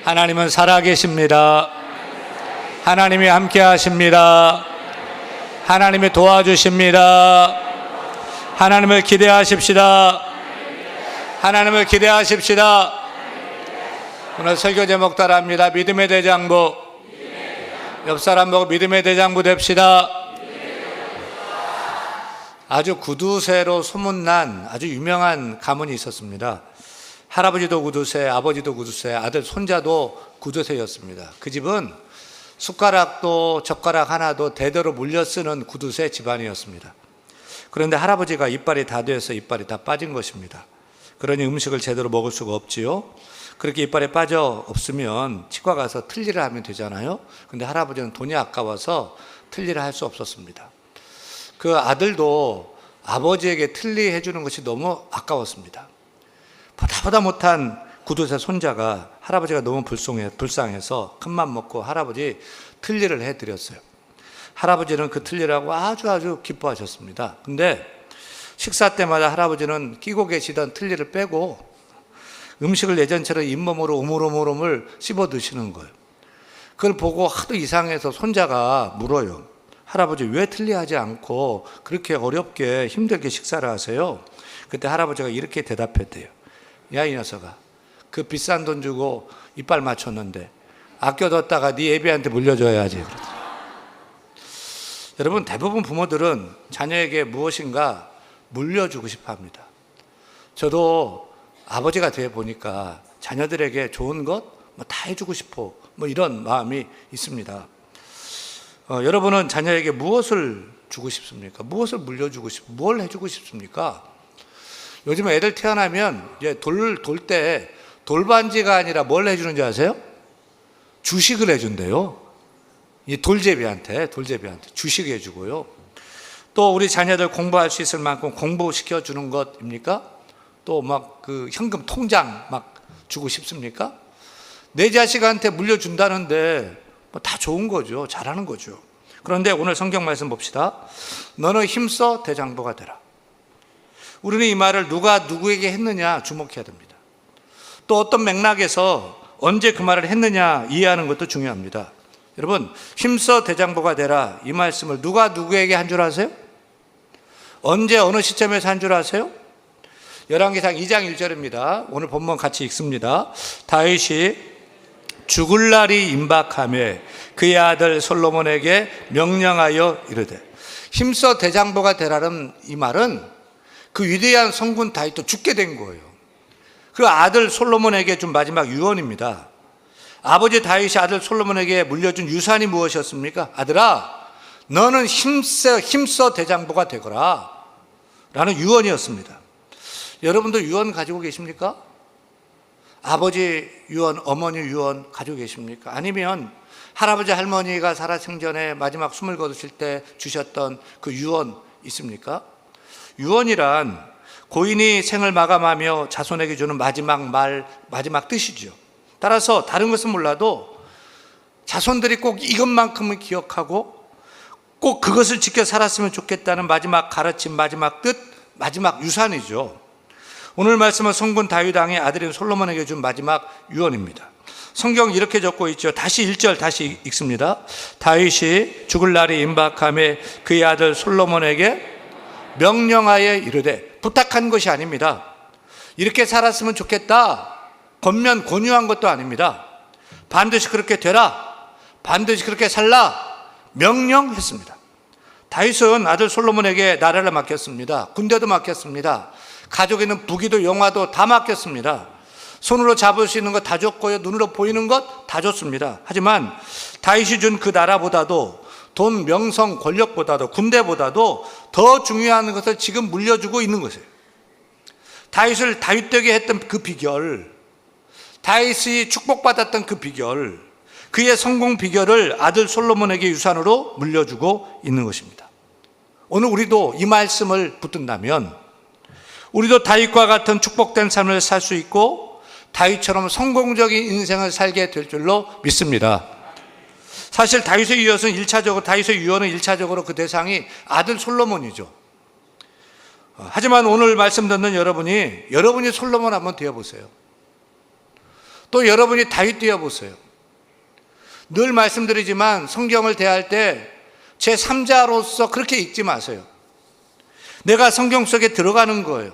하나님은 살아계십니다. 하나님이 함께 하십니다. 하나님이 도와주십니다. 하나님을 기대하십시다. 하나님을 기대하십시다. 오늘 설교 제목 따라합니다. 믿음의 대장부. 옆 사람 보고 믿음의 대장부 됩시다. 아주 구두쇠로 소문난 아주 유명한 가문이 있었습니다. 할아버지도 구두쇠, 아버지도 구두쇠, 아들 손자도 구두쇠였습니다. 그 집은 숟가락도 젓가락 하나도 대대로 물려 쓰는 구두쇠 집안이었습니다. 그런데 할아버지가 이빨이 다 돼서 이빨이 다 빠진 것입니다. 그러니 음식을 제대로 먹을 수가 없지요. 그렇게 이빨에 빠져 없으면 치과 가서 틀니를 하면 되잖아요. 근데 할아버지는 돈이 아까워서 틀니를 할 수 없었습니다. 그 아들도 아버지에게 틀니 해주는 것이 너무 아까웠습니다. 보다 못한 구두쇠 손자가 할아버지가 너무 불쌍해서 큰맘 먹고 할아버지 틀니를 해드렸어요. 할아버지는 그 틀니라고 아주 기뻐하셨습니다. 근데 식사 때마다 할아버지는 끼고 계시던 틀니를 빼고 음식을 예전처럼 잇몸으로 우물우물 씹어 드시는 거예요. 그걸 보고 하도 이상해서 손자가 물어요. 할아버지 왜 틀니하지 않고 그렇게 어렵게 힘들게 식사를 하세요? 그때 할아버지가 이렇게 대답했대요. 야, 이 녀석아, 그 비싼 돈 주고 이빨 맞췄는데 아껴뒀다가 네 애비한테 물려줘야지. 여러분, 대부분 부모들은 자녀에게 무엇인가 물려주고 싶어 합니다. 저도 아버지가 돼 보니까 자녀들에게 좋은 것 다 해주고 싶어, 이런 마음이 있습니다. 여러분은 자녀에게 무엇을 주고 싶습니까? 무엇을 물려주고 뭘 해주고 싶습니까? 요즘 애들 태어나면 이제 돌 때 돌반지가 아니라 뭘 해주는지 아세요? 주식을 해준대요. 이 돌제비한테 주식 해주고요. 또 우리 자녀들 공부할 수 있을 만큼 공부시켜 주는 것입니까? 또 막 그 현금 통장 막 주고 싶습니까? 내 자식한테 물려준다는데 다 좋은 거죠. 잘하는 거죠. 그런데 오늘 성경 말씀 봅시다. 너는 힘써 대장부가 되라. 우리는 이 말을 누가 누구에게 했느냐 주목해야 됩니다. 또 어떤 맥락에서 언제 그 말을 했느냐 이해하는 것도 중요합니다. 여러분, 힘써 대장부가 되라, 이 말씀을 누가 누구에게 한 줄 아세요? 언제 어느 시점에서 한 줄 아세요? 열왕기상 2장 1절입니다. 오늘 본문 같이 읽습니다. 다윗이 죽을 날이 임박하며 그의 아들 솔로몬에게 명령하여 이르되, 힘써 대장부가 되라는 이 말은 그 위대한 성군 다윗도 죽게 된 거예요. 그 아들 솔로몬에게 준 마지막 유언입니다. 아버지 다윗이 아들 솔로몬에게 물려준 유산이 무엇이었습니까? 아들아, 너는 힘써 대장부가 되거라 라는 유언이었습니다. 여러분도 유언 가지고 계십니까? 아버지 유언, 어머니 유언 가지고 계십니까? 아니면 할아버지 할머니가 살아생전에 마지막 숨을 거두실 때 주셨던 그 유언 있습니까? 유언이란 고인이 생을 마감하며 자손에게 주는 마지막 말, 마지막 뜻이죠. 따라서 다른 것은 몰라도 자손들이 꼭 이것만큼은 기억하고 꼭 그것을 지켜 살았으면 좋겠다는 마지막 가르침, 마지막 뜻, 마지막 유산이죠. 오늘 말씀은 성군 다윗 왕의 아들인 솔로몬에게 준 마지막 유언입니다. 성경 이렇게 적고 있죠. 다시 1절 다시 읽습니다. 다윗이 죽을 날이 임박하며 그의 아들 솔로몬에게 명령하여 이르되, 부탁한 것이 아닙니다. 이렇게 살았으면 좋겠다 권면 권유한 것도 아닙니다. 반드시 그렇게 되라, 반드시 그렇게 살라 명령했습니다. 다윗은 아들 솔로몬에게 나라를 맡겼습니다. 군대도 맡겼습니다. 가족에 있는 부귀도 영화도 다 맡겼습니다. 손으로 잡을 수 있는 것 다 줬고요, 눈으로 보이는 것 다 줬습니다. 하지만 다윗이 준 그 나라보다도 돈, 명성, 권력보다도 군대보다도 더 중요한 것을 지금 물려주고 있는 것이에요. 다윗을 다윗되게 했던 그 비결, 다윗이 축복받았던 그 비결, 그의 성공 비결을 아들 솔로몬에게 유산으로 물려주고 있는 것입니다. 오늘 우리도 이 말씀을 붙든다면 우리도 다윗과 같은 축복된 삶을 살 수 있고 다윗처럼 성공적인 인생을 살게 될 줄로 믿습니다. 사실 다윗의 유언은 1차적으로 그 대상이 아들 솔로몬이죠. 하지만 오늘 말씀 듣는 여러분이 솔로몬 한번 되어보세요. 또 여러분이 다윗 뛰어보세요. 늘 말씀드리지만 성경을 대할 때 제3자로서 그렇게 읽지 마세요. 내가 성경 속에 들어가는 거예요.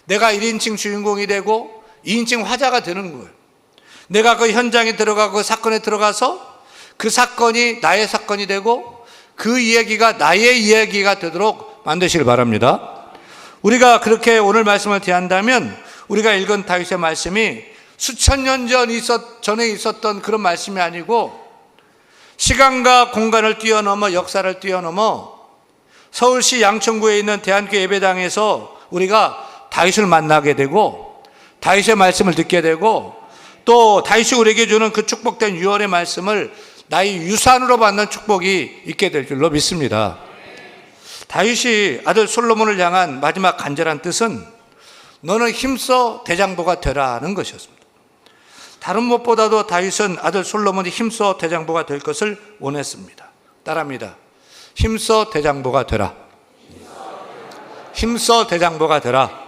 내가 1인칭 주인공이 되고 2인칭 화자가 되는 거예요. 내가 그 현장에 들어가고 그 사건에 들어가서 그 사건이 나의 사건이 되고 그 이야기가 나의 이야기가 되도록 만드시길 바랍니다. 우리가 그렇게 오늘 말씀을 대한다면 우리가 읽은 다윗의 말씀이 수천 년 전에 있었던 그런 말씀이 아니고 시간과 공간을 뛰어넘어 역사를 뛰어넘어 서울시 양천구에 있는 대한교회 예배당에서 우리가 다윗을 만나게 되고 다윗의 말씀을 듣게 되고 또 다윗이 우리에게 주는 그 축복된 유언의 말씀을 나의 유산으로 받는 축복이 있게 될 줄로 믿습니다. 다윗이 아들 솔로몬을 향한 마지막 간절한 뜻은 너는 힘써 대장부가 되라는 것이었습니다. 다른 무엇보다도 다윗은 아들 솔로몬이 힘써 대장부가 될 것을 원했습니다. 따라합니다. 힘써 대장부가 되라. 힘써 대장부가 되라.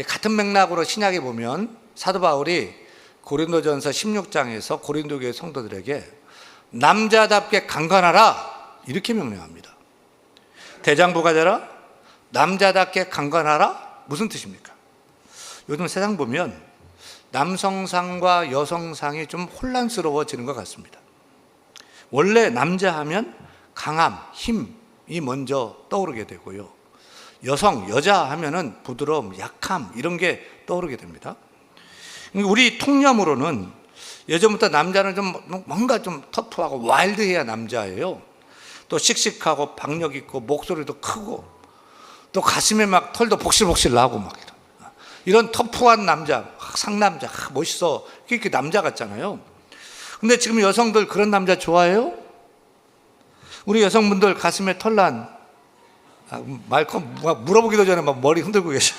같은 맥락으로 신약에 보면 사도 바울이 고린도전서 16장에서 고린도 교회 성도들에게 남자답게 강건하라 이렇게 명령합니다. 대장부가 되라, 남자답게 강건하라, 무슨 뜻입니까? 요즘 세상 보면 남성상과 여성상이 좀 혼란스러워지는 것 같습니다. 원래 남자 하면 강함, 힘이 먼저 떠오르게 되고요. 여자 하면은 부드러움, 약함 이런 게 떠오르게 됩니다. 우리 통념으로는 예전부터 남자는 좀 뭔가 좀 터프하고 와일드해야 남자예요. 또 씩씩하고 박력 있고 목소리도 크고 또 가슴에 막 털도 복실복실 나고 막 이런 터프한 남자, 상남자, 멋있어. 이렇게 남자 같잖아요. 근데 지금 여성들 그런 남자 좋아해요? 우리 여성분들 가슴에 털난 말컷 물어보기도 전에 막 머리 흔들고 계셔.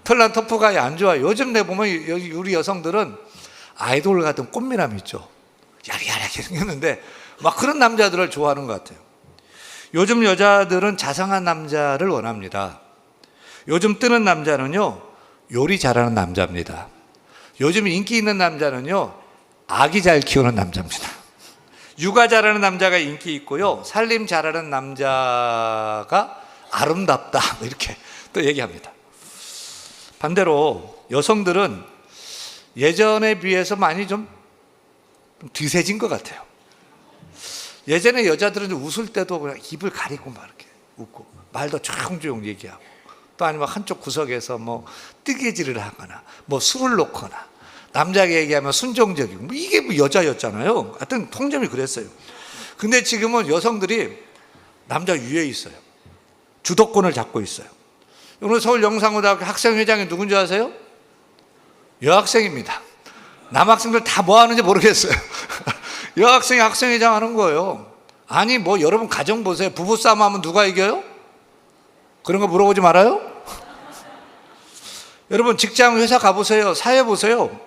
털난 터프가이 안 좋아요. 요즘 내 보면 우리 여성들은 아이돌 같은 꽃미남 있죠. 야리야리하게 생겼는데 막 그런 남자들을 좋아하는 것 같아요. 요즘 여자들은 자상한 남자를 원합니다. 요즘 뜨는 남자는요, 요리 잘하는 남자입니다. 요즘 인기 있는 남자는요, 아기 잘 키우는 남자입니다. 육아 잘하는 남자가 인기 있고요, 살림 잘하는 남자가 아름답다 이렇게 또 얘기합니다. 반대로 여성들은 예전에 비해서 많이 좀 뒤세진 것 같아요. 예전에 여자들은 웃을 때도 그냥 입을 가리고 막 이렇게 웃고 말도 조용조용 얘기하고 또 아니면 한쪽 구석에서 뭐 뜨개질을 하거나 뭐 술을 놓거나 남자가 얘기하면 순종적이고 뭐 이게 뭐 여자였잖아요. 하여튼 통념이 그랬어요. 근데 지금은 여성들이 남자 위에 있어요. 주도권을 잡고 있어요. 오늘 서울 영상고등학교 학생회장이 누군지 아세요? 여학생입니다. 남학생들 다 뭐 하는지 모르겠어요. 여학생이 학생회장 하는 거예요. 아니 뭐 여러분 가정 보세요. 부부싸움 하면 누가 이겨요? 그런 거 물어보지 말아요. 여러분 직장 회사 가보세요. 사회 보세요.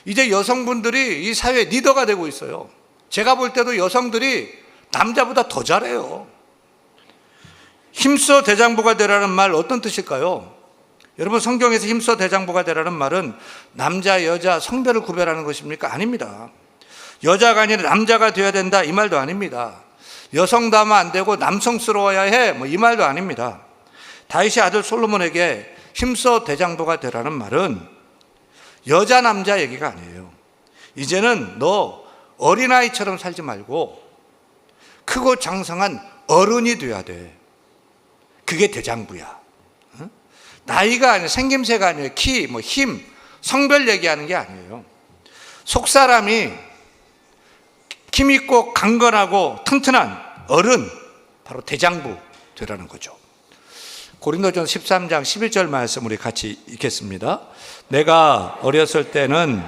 이제 여성분들이 이 사회 리더가 되고 있어요. 제가 볼 때도 여성들이 남자보다 더 잘해요. 힘써 대장부가 되라는 말 어떤 뜻일까요? 여러분 성경에서 힘써 대장부가 되라는 말은 남자 여자 성별을 구별하는 것입니까? 아닙니다. 여자가 아니라 남자가 되어야 된다 이 말도 아닙니다. 여성도 하면 안 되고 남성스러워야 해 뭐 이 말도 아닙니다. 다윗의 아들 솔로몬에게 힘써 대장부가 되라는 말은 여자 남자 얘기가 아니에요. 이제는 너 어린아이처럼 살지 말고 크고 장성한 어른이 돼야 돼. 그게 대장부야. 나이가 아니에요. 생김새가 아니에요. 키, 뭐 힘, 성별 얘기하는 게 아니에요. 속사람이 힘있고 강건하고 튼튼한 어른, 바로 대장부 되라는 거죠. 고린도전서 13장 11절 말씀 우리 같이 읽겠습니다. 내가 어렸을 때는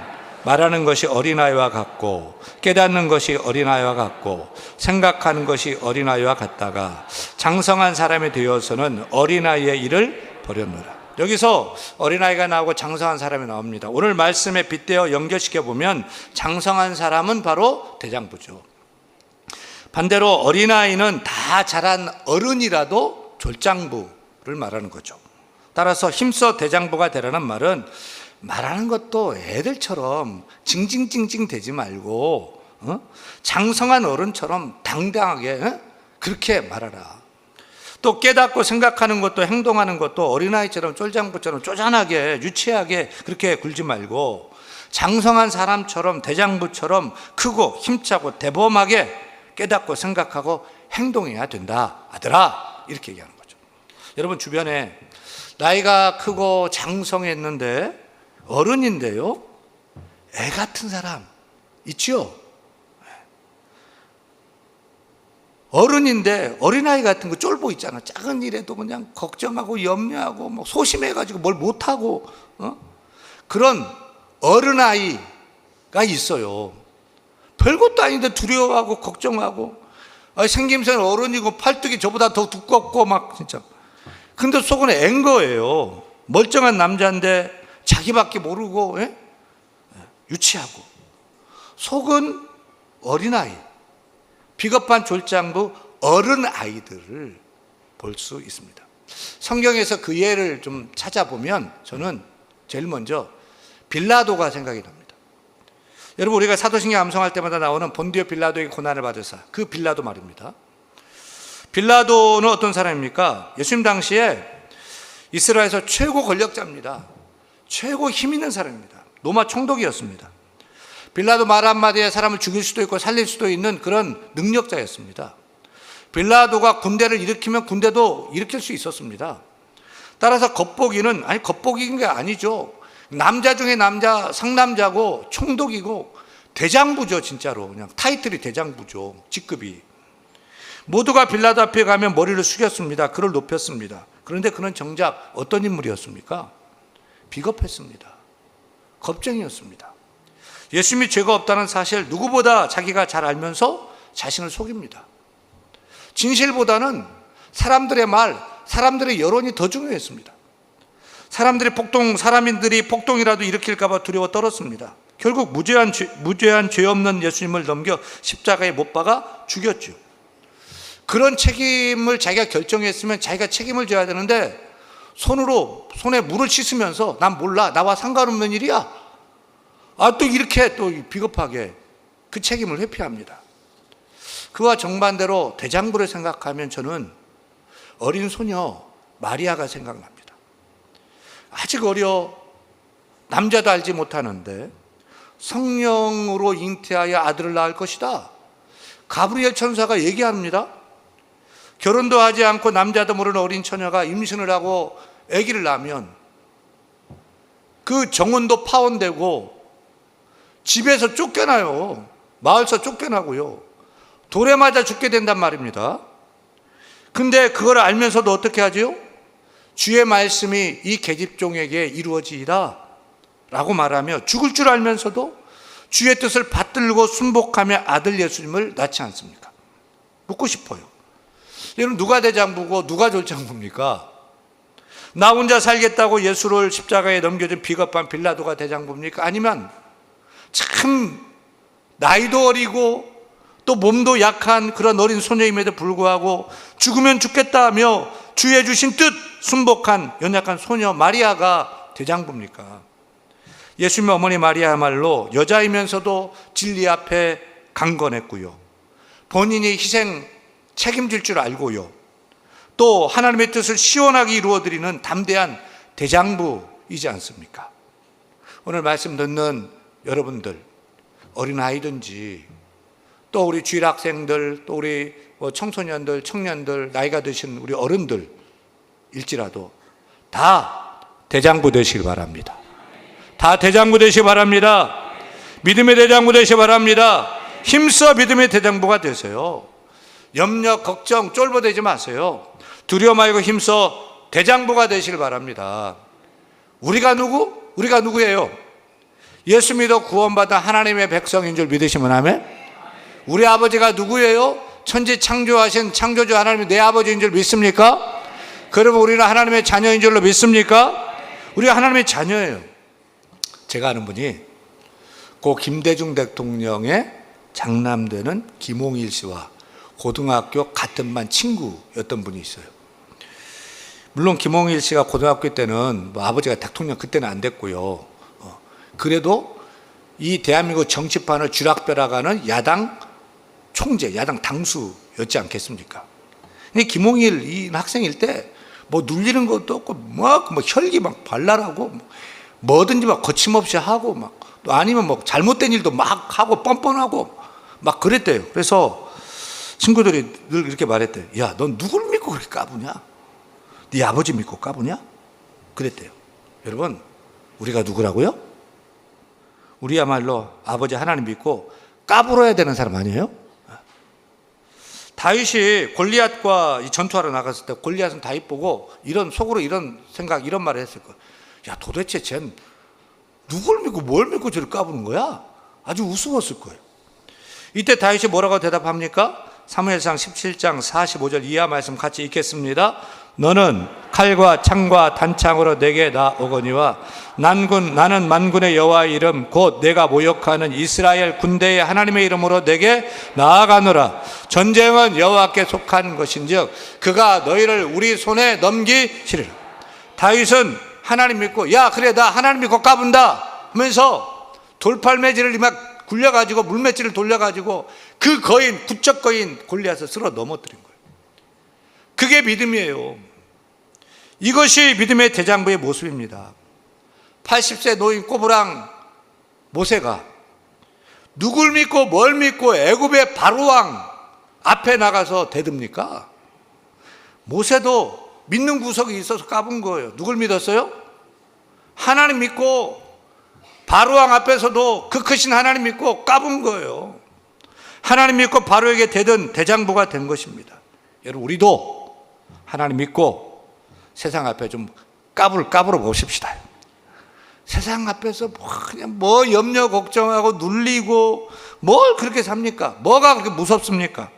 말하는 것이 어린아이와 같고 깨닫는 것이 어린아이와 같고 생각하는 것이 어린아이와 같다가 장성한 사람이 되어서는 어린아이의 일을 버렸노라. 여기서 어린아이가 나오고 장성한 사람이 나옵니다. 오늘 말씀에 빗대어 연결시켜 보면 장성한 사람은 바로 대장부죠. 반대로 어린아이는 다 자란 어른이라도 졸장부를 말하는 거죠. 따라서 힘써 대장부가 되라는 말은 말하는 것도 애들처럼 징징징징 대지 말고 장성한 어른처럼 당당하게 그렇게 말하라. 또 깨닫고 생각하는 것도 행동하는 것도 어린아이처럼 쫄장부처럼 쪼잔하게 유치하게 그렇게 굴지 말고 장성한 사람처럼 대장부처럼 크고 힘차고 대범하게 깨닫고 생각하고 행동해야 된다 아들아, 이렇게 얘기하는 거죠. 여러분 주변에 나이가 크고 장성했는데 어른인데요 애 같은 사람 있죠? 어른인데 어린아이 같은 거 쫄보 있잖아. 작은 일에도 그냥 걱정하고 염려하고 뭐 소심해가지고 뭘 못하고 그런 어른아이가 있어요. 별것도 아닌데 두려워하고 걱정하고 생김새는 어른이고 팔뚝이 저보다 더 두껍고 막 진짜. 근데 속은 앤 거예요. 멀쩡한 남자인데 자기밖에 모르고 유치하고 속은 어린아이, 비겁한 졸장부 어른아이들을 볼 수 있습니다. 성경에서 그 예를 좀 찾아보면 저는 제일 먼저 빌라도가 생각이 납니다. 여러분 우리가 사도신경 암송할 때마다 나오는 본디오 빌라도에게 고난을 받으사, 그 빌라도 말입니다. 빌라도는 어떤 사람입니까? 예수님 당시에 이스라엘에서 최고 권력자입니다. 최고 힘 있는 사람입니다. 로마 총독이었습니다. 빌라도 말 한마디에 사람을 죽일 수도 있고 살릴 수도 있는 그런 능력자였습니다. 빌라도가 군대를 일으키면 군대도 일으킬 수 있었습니다. 따라서 겉보기는, 겉보기인 게 아니죠. 남자 중에 남자, 상남자고 총독이고 대장부죠. 진짜로 그냥 타이틀이 대장부죠. 직급이. 모두가 빌라도 앞에 가면 머리를 숙였습니다. 그를 높였습니다. 그런데 그는 정작 어떤 인물이었습니까? 비겁했습니다. 겁쟁이였습니다. 예수님이 죄가 없다는 사실 누구보다 자기가 잘 알면서 자신을 속입니다. 진실보다는 사람들의 말, 사람들의 여론이 더 중요했습니다. 사람들이 폭동이라도 일으킬까 봐 두려워 떨었습니다. 결국 무죄한 죄 없는 예수님을 넘겨 십자가에 못 박아 죽였죠. 그런 책임을 자기가 결정했으면 자기가 책임을 져야 되는데 손에 물을 씻으면서 난 몰라, 나와 상관없는 일이야. 또 이렇게 또 비겁하게 그 책임을 회피합니다. 그와 정반대로 대장부를 생각하면 저는 어린 소녀 마리아가 생각납니다. 아직 어려, 남자도 알지 못하는데 성령으로 잉태하여 아들을 낳을 것이다. 가브리엘 천사가 얘기합니다. 결혼도 하지 않고 남자도 모르는 어린 처녀가 임신을 하고 아기를 낳으면 그 정혼도 파혼되고 집에서 쫓겨나요. 마을에서 쫓겨나고요. 돌에 맞아 죽게 된단 말입니다. 근데 그걸 알면서도 어떻게 하지요? 주의 말씀이 이 계집종에게 이루어지이다 라고 말하며 죽을 줄 알면서도 주의 뜻을 받들고 순복하며 아들 예수님을 낳지 않습니까? 묻고 싶어요. 여러분 누가 대장부고 누가 졸장부입니까? 나 혼자 살겠다고 예수를 십자가에 넘겨준 비겁한 빌라도가 대장부입니까? 아니면 참 나이도 어리고 또 몸도 약한 그런 어린 소녀임에도 불구하고 죽으면 죽겠다며 주의 주신 뜻 순복한 연약한 소녀 마리아가 대장부입니까? 예수님의 어머니 마리아야말로 여자이면서도 진리 앞에 강건했고요. 본인이 희생 책임질 줄 알고요. 또 하나님의 뜻을 시원하게 이루어드리는 담대한 대장부이지 않습니까? 오늘 말씀 듣는 여러분들, 어린아이든지 또 우리 주일학생들, 또 우리 청소년들, 청년들, 나이가 드신 우리 어른들일지라도 다 대장부 되시기 바랍니다. 다 대장부 되시기 바랍니다. 믿음의 대장부 되시기 바랍니다. 힘써 믿음의 대장부가 되세요. 염려, 걱정, 쫄보되지 마세요. 두려워 말고 힘써 대장부가 되시길 바랍니다. 우리가 누구예요? 예수 믿어 구원받은 하나님의 백성인 줄 믿으시면 아멘? 우리 아버지가 누구예요? 천지 창조하신 창조주 하나님이 내 아버지인 줄 믿습니까? 그러면 우리는 하나님의 자녀인 줄로 믿습니까? 우리가 하나님의 자녀예요. 제가 아는 분이 고 김대중 대통령의 장남되는 김홍일 씨와 고등학교 같은 반 친구였던 분이 있어요. 물론 김홍일 씨가 고등학교 때는 아버지가 대통령 그때는 안 됐고요. 그래도 이 대한민국 정치판을 쥐락펴락하는 야당 총재, 야당 당수였지 않겠습니까? 근데 김홍일 이 학생일 때 뭐 눌리는 것도 없고 뭐 혈기 막 발랄하고 뭐든지 막 거침없이 하고 막 또 아니면 뭐 잘못된 일도 막 하고 뻔뻔하고 막 그랬대요. 그래서 친구들이 늘 이렇게 말했대요. 야, 넌 누굴 믿고 그렇게 까부냐? 네 아버지 믿고 까부냐? 그랬대요. 여러분, 우리가 누구라고요? 우리야말로 아버지 하나님 믿고 까불어야 되는 사람 아니에요? 다윗이 골리앗과 전투하러 나갔을 때 골리앗은 다윗 보고 속으로 이런 생각, 이런 말을 했을 거예요. 야, 도대체 쟨 누굴 믿고 뭘 믿고 저를 까부는 거야? 아주 우스웠을 거예요. 이때 다윗이 뭐라고 대답합니까? 사무엘상 17장 45절 이하 말씀 같이 읽겠습니다. 너는 칼과 창과 단창으로 내게 나오거니와 나는 만군의 여호와의 이름 곧 내가 모욕하는 이스라엘 군대의 하나님의 이름으로 내게 나아가노라. 전쟁은 여호와께 속한 것인즉 그가 너희를 우리 손에 넘기시리라. 다윗은 하나님 믿고 야 그래 나 하나님 믿고 까분다 하면서 돌팔매질을 막 굴려가지고 물맷질을 돌려가지고 그 거인 부쩍 거인 골리앗을 쓸어 넘어뜨린 거예요. 그게 믿음이에요. 이것이 믿음의 대장부의 모습입니다. 80세 노인 꼬부랑 모세가 누굴 믿고 뭘 믿고 애굽의 바로왕 앞에 나가서 대듭니까? 모세도 믿는 구석이 있어서 까분 거예요. 누굴 믿었어요? 하나님 믿고 바로왕 앞에서도 그 크신 하나님 믿고 까분 거예요. 하나님 믿고 바로에게 대든 대장부가 된 것입니다. 여러분 우리도 하나님 믿고 세상 앞에 좀 까불어 보십시다. 세상 앞에서 그냥 뭐 염려 걱정하고 눌리고 뭘 그렇게 삽니까? 뭐가 그렇게 무섭습니까?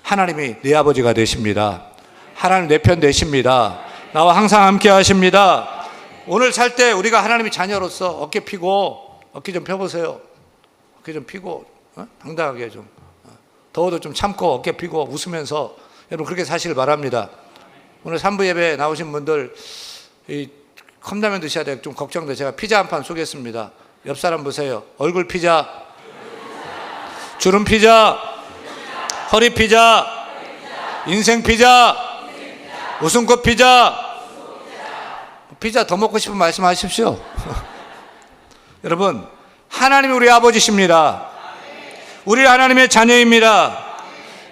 하나님이 내 아버지가 되십니다. 하나님 내 편 되십니다. 나와 항상 함께 하십니다. 오늘 살 때 우리가 하나님의 자녀로서 어깨 펴고 어깨 좀 펴보세요. 어깨 좀 펴고 당당하게 좀 더워도 좀 참고 어깨 펴고 웃으면서 여러분 그렇게 사시길 바랍니다. 오늘 3부 예배 나오신 분들 이 컵라면 드셔야 돼. 좀 걱정돼. 제가 피자 한 판 쏘겠습니다. 옆 사람 보세요. 얼굴 피자, 주름 피자, 허리 피자, 인생 피자, 웃음꽃 피자. 피자 더 먹고 싶으면 말씀하십시오. 여러분 하나님이 우리 아버지십니다. 우리 하나님의 자녀입니다.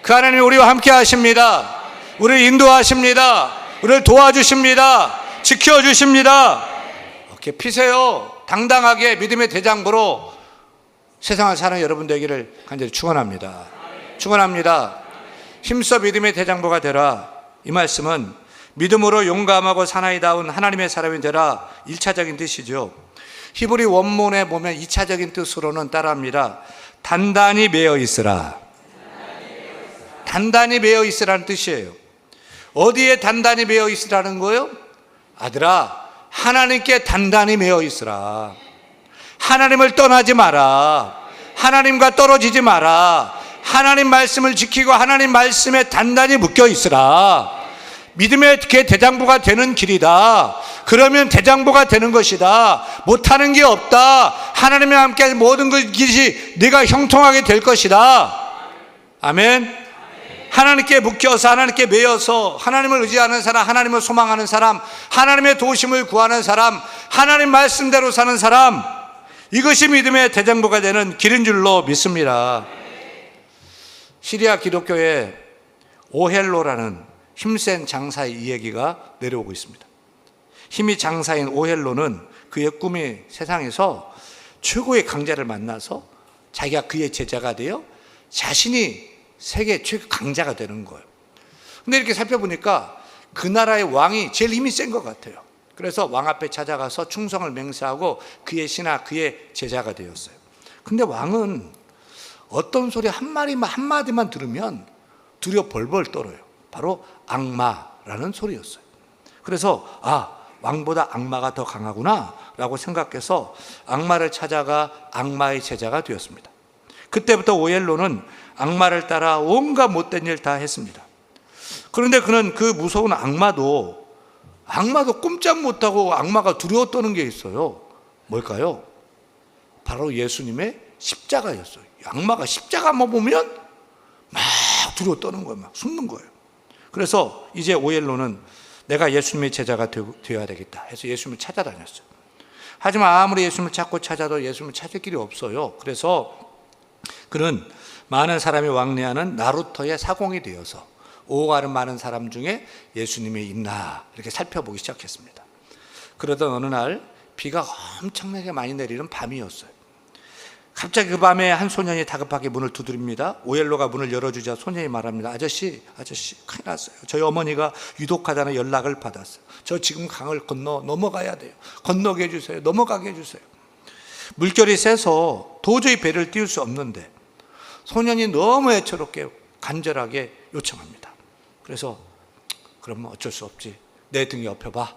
그 하나님이 우리와 함께 하십니다. 우리를 인도하십니다. 우리를 도와주십니다. 지켜주십니다. 어깨 피세요. 당당하게 믿음의 대장부로 세상을 사는 여러분 되기를 간절히 축원합니다. 축원합니다. 힘써 믿음의 대장부가 되라. 이 말씀은 믿음으로 용감하고 사나이다운 하나님의 사람이 되라 1차적인 뜻이죠. 히브리 원문에 보면 2차적인 뜻으로는 따라합니다. 단단히 매여 있으라. 단단히 매여 있으라는 뜻이에요. 어디에 단단히 매여 있으라는 거예요? 아들아, 하나님께 단단히 매여 있으라. 하나님을 떠나지 마라. 하나님과 떨어지지 마라. 하나님 말씀을 지키고 하나님 말씀에 단단히 묶여 있으라. 믿음의 대장부가 되는 길이다. 그러면 대장부가 되는 것이다. 못하는 게 없다. 하나님과 함께 모든 것이 네가 형통하게 될 것이다. 아멘. 하나님께 묶여서 하나님께 매여서 하나님을 의지하는 사람, 하나님을 소망하는 사람, 하나님의 도우심을 구하는 사람, 하나님 말씀대로 사는 사람, 이것이 믿음의 대장부가 되는 길인 줄로 믿습니다. 시리아 기독교에 오헬로라는 힘센 장사의 이야기가 내려오고 있습니다. 힘이 장사인 오헬로는 그의 꿈이 세상에서 최고의 강자를 만나서 자기가 그의 제자가 되어 자신이 세계 최고 강자가 되는 거예요. 근데 이렇게 살펴보니까 그 나라의 왕이 제일 힘이 센 것 같아요. 그래서 왕 앞에 찾아가서 충성을 맹세하고 그의 신하, 그의 제자가 되었어요. 근데 왕은 어떤 소리 한마디만 들으면 두려워 벌벌 떨어요. 바로 악마라는 소리였어요. 그래서 왕보다 악마가 더 강하구나 라고 생각해서 악마를 찾아가 악마의 제자가 되었습니다. 그때부터 오헬로는 악마를 따라 온갖 못된 일 다 했습니다. 그런데 그는 그 무서운 악마도 꼼짝 못하고 악마가 두려워 떠는 게 있어요. 뭘까요? 바로 예수님의 십자가였어요. 악마가 십자가만 보면 막 두려워 떠는 거예요. 막 숨는 거예요. 그래서 이제 오엘로는 내가 예수님의 제자가 되어야 되겠다 해서 예수님을 찾아다녔어요. 하지만 아무리 예수님을 찾고 찾아도 예수님을 찾을 길이 없어요. 그래서 그는 많은 사람이 왕래하는 나루터의 사공이 되어서 오고 가는 많은 사람 중에 예수님이 있나 이렇게 살펴보기 시작했습니다. 그러던 어느 날 비가 엄청나게 많이 내리는 밤이었어요. 갑자기 그 밤에 한 소년이 다급하게 문을 두드립니다. 오엘로가 문을 열어주자 소년이 말합니다. 아저씨 큰일 났어요. 저희 어머니가 유독하다는 연락을 받았어요. 저 지금 강을 넘어가야 돼요. 건너게 해주세요. 넘어가게 해주세요. 물결이 세서 도저히 배를 띄울 수 없는데 소년이 너무 애처롭게 간절하게 요청합니다. 그래서 그러면 어쩔 수 없지. 내 등에 업혀봐.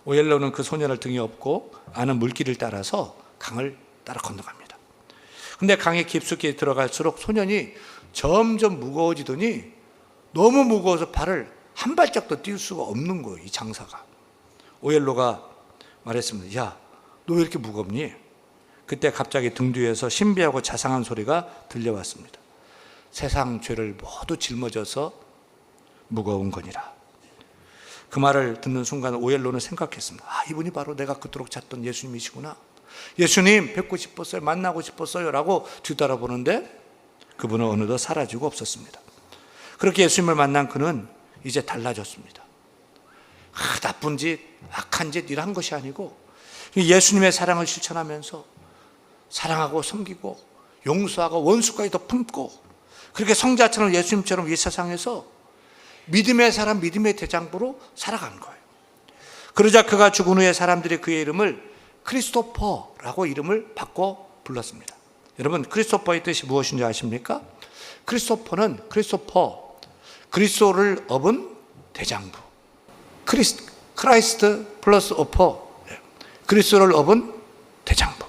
오엘로는 그 소년을 등에 업고 아는 물길을 따라서 강을 따라 건너갑니다. 근데 강에 깊숙이 들어갈수록 소년이 점점 무거워지더니 너무 무거워서 발을 한 발짝도 띄울 수가 없는 거예요. 이 장사가. 오엘로가 말했습니다. 야, 너 왜 이렇게 무겁니? 그때 갑자기 등 뒤에서 신비하고 자상한 소리가 들려왔습니다. 세상 죄를 모두 짊어져서 무거운 거니라. 그 말을 듣는 순간 오엘로는 생각했습니다. 이분이 바로 내가 그토록 찾던 예수님이시구나. 예수님 뵙고 싶었어요. 만나고 싶었어요. 라고 뒤돌아보는데 그분은 어느덧 사라지고 없었습니다. 그렇게 예수님을 만난 그는 이제 달라졌습니다. 나쁜 짓, 악한 짓 이런 것이 아니고 예수님의 사랑을 실천하면서 사랑하고 섬기고 용서하고 원수까지도 품고 그렇게 성자처럼 예수님처럼 이 세상에서 믿음의 사람, 믿음의 대장부로 살아간 거예요. 그러자 그가 죽은 후에 사람들이 그의 이름을 크리스토퍼라고 이름을 바꿔 불렀습니다. 여러분, 크리스토퍼의 뜻이 무엇인지 아십니까? 크리스토퍼는 그리스도를 업은 대장부. 크라이스트 플러스 오퍼. 그리스도를 업은 대장부.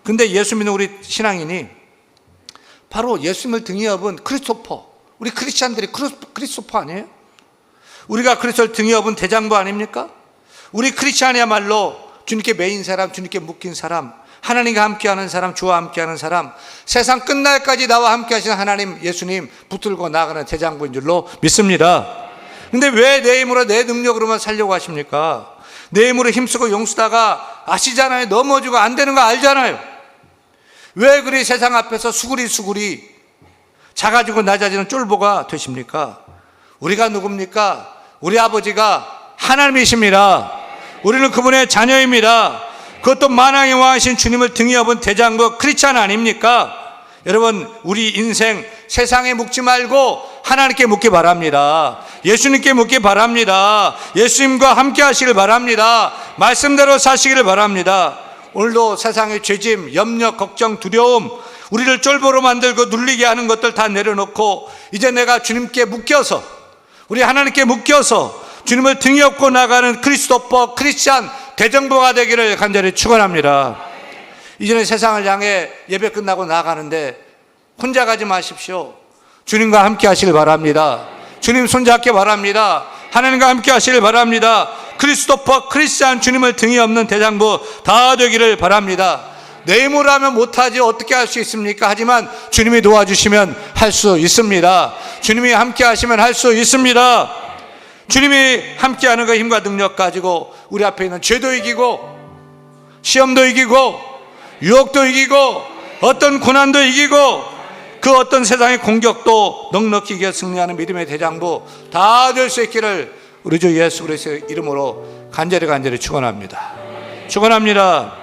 근데 예수 믿는 우리 신앙인이 바로 예수님을 등에 업은 크리스토퍼. 우리 크리스찬들이 크리스토퍼 아니에요? 우리가 그리스도를 등에 업은 대장부 아닙니까? 우리 크리스찬이야말로 주님께 매인 사람, 주님께 묶인 사람, 하나님과 함께하는 사람, 주와 함께하는 사람, 세상 끝날까지 나와 함께하시는 하나님, 예수님 붙들고 나가는 대장부인 줄로 믿습니다. 근데 왜 내 힘으로 내 능력으로만 살려고 하십니까? 내 힘으로 힘쓰고 용쓰다가 아시잖아요. 넘어지고 안 되는 거 알잖아요. 왜 그리 세상 앞에서 수구리 작아지고 낮아지는 쫄보가 되십니까? 우리가 누굽니까? 우리 아버지가 하나님이십니다. 우리는 그분의 자녀입니다. 그것도 만왕의 왕이신 주님을 등에 업은 대장부 크리스찬 아닙니까? 여러분, 우리 인생 세상에 묵지 말고 하나님께 묵기 바랍니다. 예수님께 묵기 바랍니다. 예수님과 함께 하시길 바랍니다. 말씀대로 사시기를 바랍니다. 오늘도 세상의 죄짐, 염려, 걱정, 두려움, 우리를 쫄보로 만들고 눌리게 하는 것들 다 내려놓고 이제 내가 주님께 묶여서, 우리 하나님께 묶여서 주님을 등에 업고 나가는 크리스토퍼 크리스찬 대정부가 되기를 간절히 축원합니다. 이제는 세상을 향해 예배 끝나고 나가는데 혼자 가지 마십시오. 주님과 함께 하시길 바랍니다. 주님 손잡기 바랍니다. 하나님과 함께 하시길 바랍니다. 크리스토퍼 크리스찬 주님을 등에 업는 대장부 다 되기를 바랍니다. 내 힘으로 하면 못하지 어떻게 할 수 있습니까? 하지만 주님이 도와주시면 할 수 있습니다. 주님이 함께 하시면 할 수 있습니다. 주님이 함께하는 그 힘과 능력 가지고 우리 앞에 있는 죄도 이기고 시험도 이기고 유혹도 이기고 어떤 고난도 이기고 그 어떤 세상의 공격도 넉넉히 이겨 승리하는 믿음의 대장부 다 될 수 있기를 우리 주 예수 그리스도의 이름으로 간절히 축원합니다. 축원합니다.